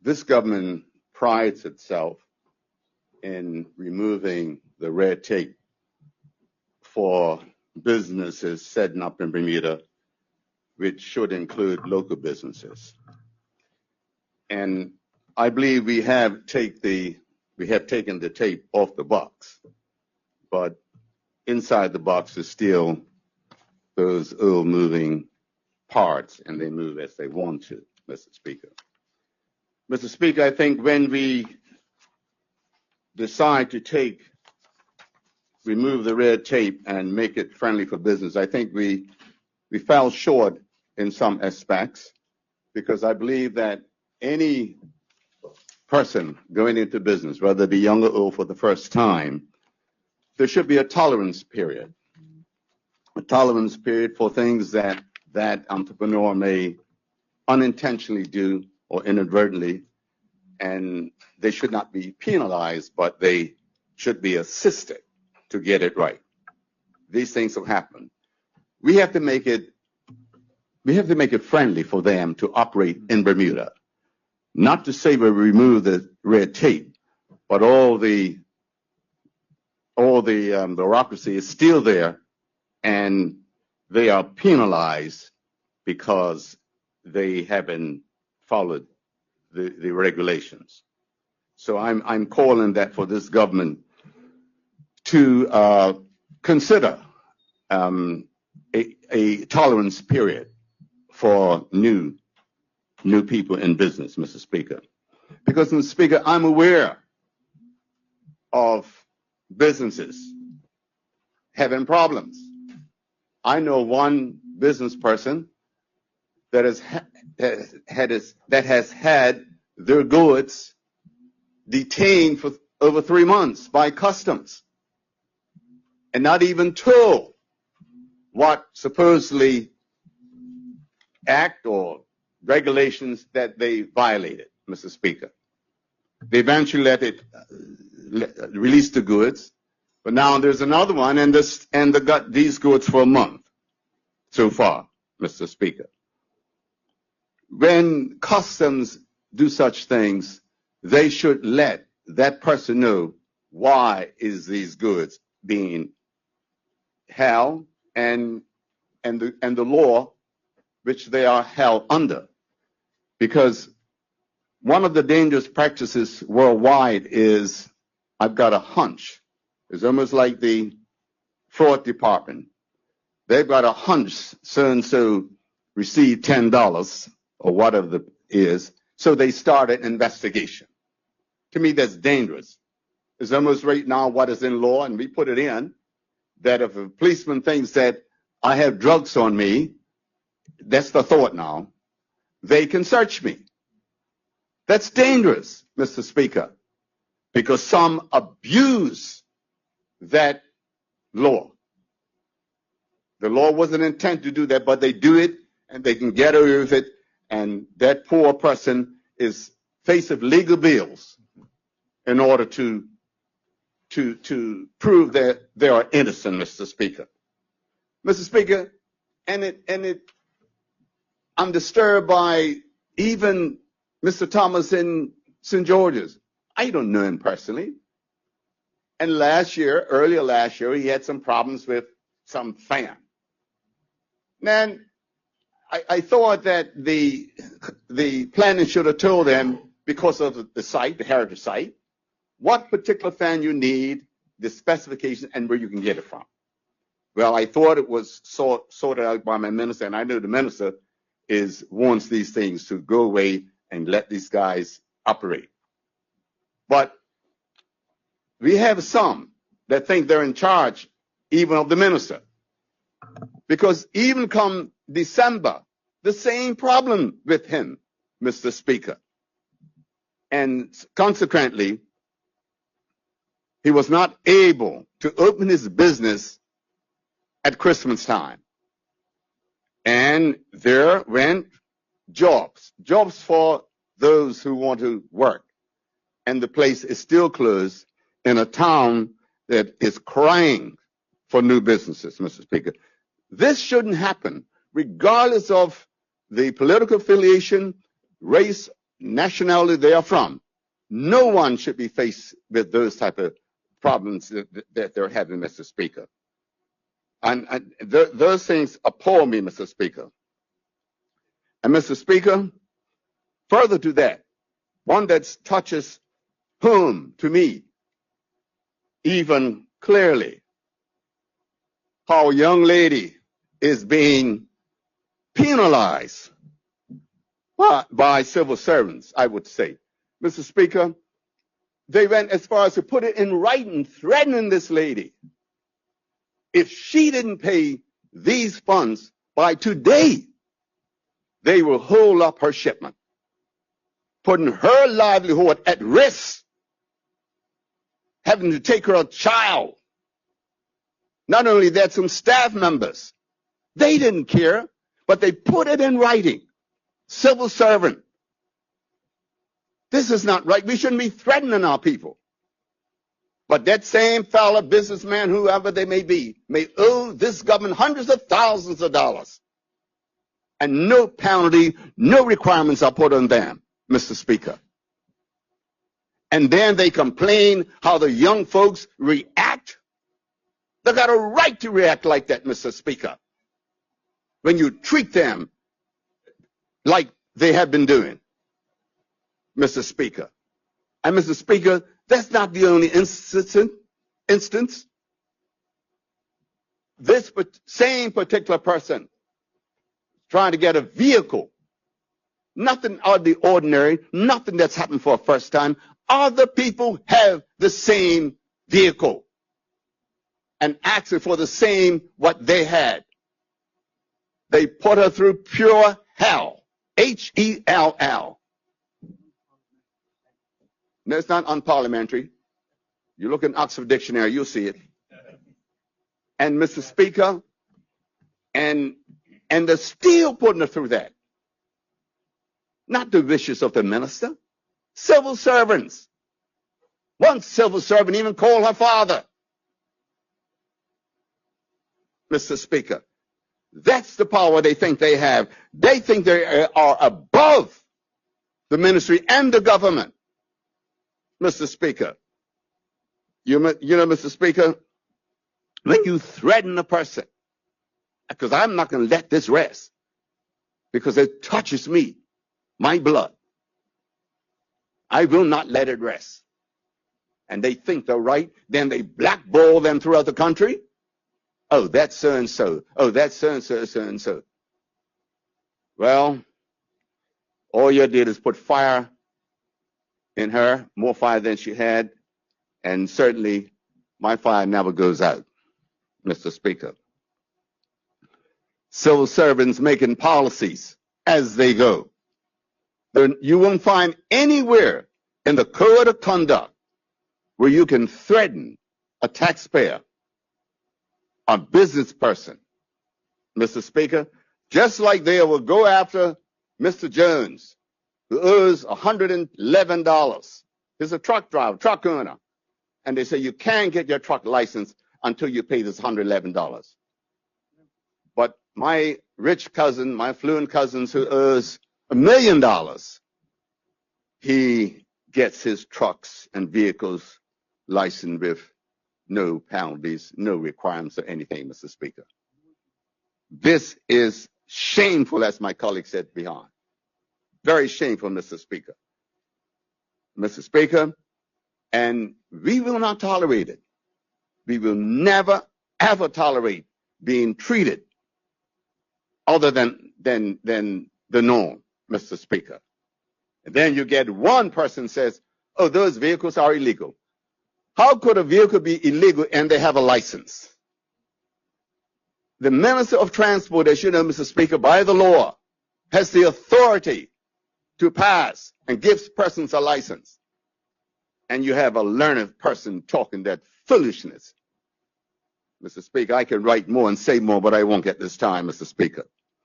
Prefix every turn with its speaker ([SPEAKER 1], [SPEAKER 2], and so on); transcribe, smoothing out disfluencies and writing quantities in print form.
[SPEAKER 1] This government prides itself in removing the red tape for businesses setting up in Bermuda, which should include local businesses. And I believe we have taken the tape off the box, but inside the box is still those old moving parts, and they move as they want to, Mr. Speaker. Mr. Speaker, I think when we decide to remove the red tape and make it friendly for business, I think we fell short in some aspects, because I believe that any person going into business, whether it be young or old for the first time, there should be a tolerance period. A tolerance period for things that entrepreneur may unintentionally do or inadvertently, and they should not be penalized, but they should be assisted to get it right. These things will happen. We have to make it friendly for them to operate in Bermuda. Not to say we remove the red tape, but all the bureaucracy is still there, and they are penalized because they haven't followed the regulations. So I'm calling that for this government to consider a tolerance period for new people in business, Mr. Speaker. Because, Mr. Speaker, I'm aware of businesses having problems. I know one business person that has had their goods detained for over 3 months by customs and not even told what supposedly act or regulations that they violated, Mr. Speaker. They eventually released the goods, but now there's another one, and they got these goods for a month so far, Mr. Speaker. When customs do such things, they should let that person know why is these goods being held and the law which they are held under. Because one of the dangerous practices worldwide is, I've got a hunch. It's almost like the fraud department. They've got a hunch so-and-so received $10 or whatever it is, so they start an investigation. To me, that's dangerous. It's almost right now what is in law, and we put it in, that if a policeman thinks that I have drugs on me, that's the thought now, they can search me. That's dangerous, Mr. Speaker, because some abuse that law. The law wasn't intended to do that, but they do it, and they can get away with it, and that poor person is facing legal bills in order to prove that they are innocent, Mr. Speaker. Mr. Speaker, I'm disturbed by even Mr. Thomas in St. George's. I don't know him personally. And earlier last year, he had some problems with some fan. Man, I thought that the planning should have told them, because of the site, the heritage site, what particular fan you need, the specifications, and where you can get it from. Well, I thought it was sorted out by my minister, and I know the minister wants these things to go away and let these guys operate. But we have some that think they're in charge even of the minister. Because even come December, the same problem with him, Mr. Speaker. And consequently, he was not able to open his business at Christmas time. And there went jobs for those who want to work. And the place is still closed in a town that is crying for new businesses, Mr. Speaker. This shouldn't happen, regardless of the political affiliation, race, nationality they are from. No one should be faced with those type of problems that they're having, Mr. Speaker. And those things appall me, Mr. Speaker. And Mr. Speaker, further to that, one that touches home to me even clearly, how a young lady is being penalized by civil servants, I would say. Mr. Speaker, they went as far as to put it in writing, threatening this lady. If she didn't pay these funds by today, they will hold up her shipment, putting her livelihood at risk, having to take her a child. Not only that, some staff members, they didn't care, but they put it in writing. Civil servant. This is not right. We shouldn't be threatening our people. But that same fellow, businessman, whoever they may be, may owe this government hundreds of thousands of dollars. And no penalty, no requirements are put on them, Mr. Speaker. And then they complain how the young folks react. They got a right to react like that, Mr. Speaker, when you treat them like they have been doing, Mr. Speaker. And Mr. Speaker, that's not the only instance. This same particular person trying to get a vehicle, nothing out of the ordinary, nothing that's happened for a first time. Other people have the same vehicle and asking for the same what they had. They put her through pure hell, H-E-L-L. No, it's not unparliamentary. You look in Oxford Dictionary, you'll see it. And Mr. Speaker, and they're still putting her through that. Not the wishes of the minister. Civil servants. One civil servant even called her father. Mr. Speaker, that's the power they think they have. They think they are above the ministry and the government. Mr. Speaker, you know, Mr. Speaker, when you threaten a person, because I'm not going to let this rest, because it touches me, my blood. I will not let it rest. And they think they're right, then they blackball them throughout the country. Oh, that's so-and-so. Oh, that's so-and-so, so-and-so. Well, all you did is put fire in her, more fire than she had, and certainly my fire never goes out, Mr. Speaker. Civil servants making policies as they go. You won't find anywhere in the code of conduct where you can threaten a taxpayer, a business person, Mr. Speaker, just like they will go after Mr. Jones, who owes $111. He's a truck driver, truck owner. And they say you can't get your truck license until you pay this $111. But my rich cousin, my affluent cousin who owes $1 million, he gets his trucks and vehicles licensed with no penalties, no requirements or anything, Mr. Speaker. This is shameful, as my colleague said behind. Very shameful, Mr. Speaker. Mr. Speaker, and we will not tolerate it. We will never, ever tolerate being treated other than the norm, Mr. Speaker. And then you get one person says, oh, those vehicles are illegal. How could a vehicle be illegal and they have a license? The Minister of Transport, as you know, Mr. Speaker, by the law, has the authority to pass and gives persons a license. And you have a learned person talking that foolishness. Mr. Speaker, I can write more and say more, but I won't get this time, Mr. Speaker.